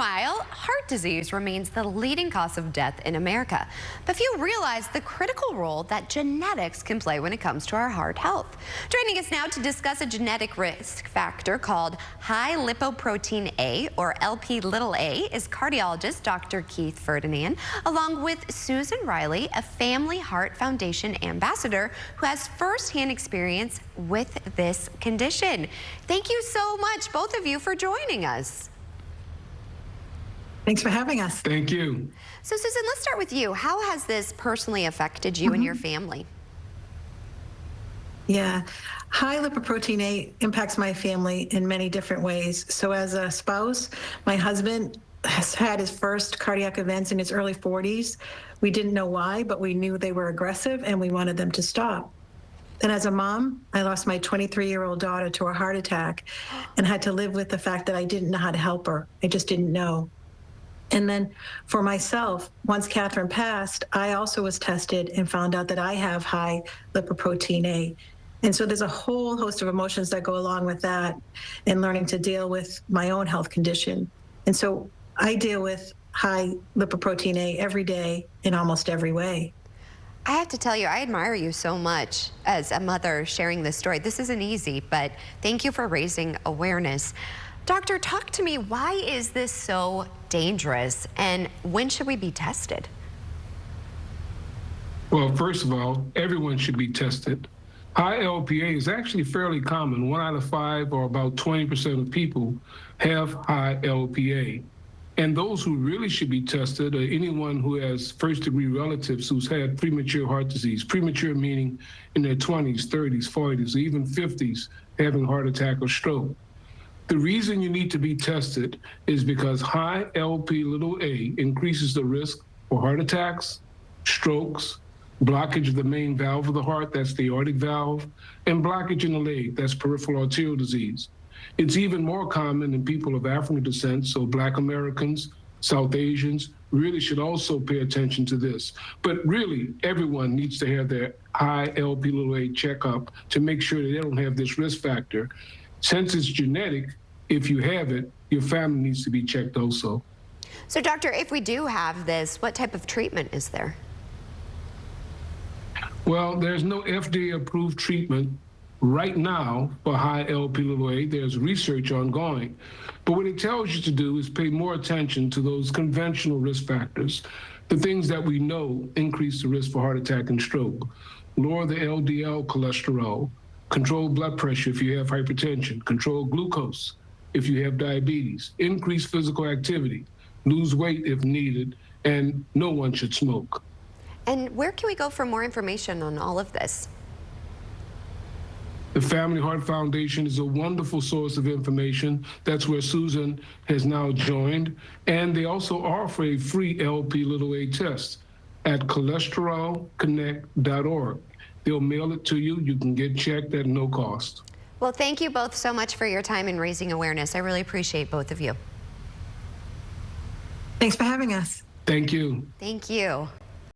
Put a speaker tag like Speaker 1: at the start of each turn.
Speaker 1: Meanwhile, heart disease remains the leading cause of death in America. But few realize the critical role that genetics can play when it comes to our heart health. Joining us now to discuss a genetic risk factor called high lipoprotein A, or Lp(a), is cardiologist Dr. Keith Ferdinand, along with Susan Riley, a Family Heart Foundation ambassador who has firsthand experience with this condition. Thank you so much, both of you, for joining us.
Speaker 2: Thanks for having us.
Speaker 3: Thank you.
Speaker 1: So, Susan, let's start with you. How has this personally affected you and your family?
Speaker 2: Yeah, high lipoprotein A impacts my family in many different ways. So as a spouse, my husband has had his first cardiac events in his early 40s. We didn't know why, but we knew they were aggressive and we wanted them to stop. Then as a mom, I lost my 23-year-old daughter to a heart attack and had to live with the fact that I didn't know how to help her. I just didn't know. And then for myself, once Catherine passed, I also was tested and found out that I have high lipoprotein A. And so there's a whole host of emotions that go along with that and learning to deal with my own health condition. And so I deal with high lipoprotein A every day in almost every way.
Speaker 1: I have to tell you, I admire you so much as a mother sharing this story. This isn't easy, but thank you for raising awareness. Doctor, talk to me. Why is this so dangerous, and when should we be tested?
Speaker 3: Well, first of all, everyone should be tested. High LPA is actually fairly common. 1 out of 5, or about 20% of people, have high LPA. And those who really should be tested are anyone who has first-degree relatives who's had premature heart disease. Premature meaning in their 20s, 30s, 40s, or even 50s, having heart attack or stroke. The reason you need to be tested is because high Lp(a) increases the risk for heart attacks, strokes, blockage of the main valve of the heart, that's the aortic valve, and blockage in the leg, that's peripheral arterial disease. It's even more common in people of African descent, so Black Americans, South Asians really should also pay attention to this. But really, everyone needs to have their high Lp(a) checkup to make sure that they don't have this risk factor. Since it's genetic, if you have it, your family needs to be checked also.
Speaker 1: So, doctor, if we do have this, what type of treatment is there?
Speaker 3: Well, there's no FDA-approved treatment right now for high Lp(a). There's research ongoing. But what it tells you to do is pay more attention to those conventional risk factors, the things that we know increase the risk for heart attack and stroke. Lower the LDL cholesterol, control blood pressure if you have hypertension, control glucose if you have diabetes, increase physical activity, lose weight if needed, and no one should smoke.
Speaker 1: And where can we go for more information on all of this?
Speaker 3: The Family Heart Foundation is a wonderful source of information. That's where Susan has now joined. And they also offer a free Lp(a) test at cholesterolconnect.org. They'll mail it to you. You can get checked at no cost.
Speaker 1: Well, thank you both so much for your time in raising awareness. I really appreciate both of you.
Speaker 2: Thanks for having us.
Speaker 3: Thank you.
Speaker 1: Thank you.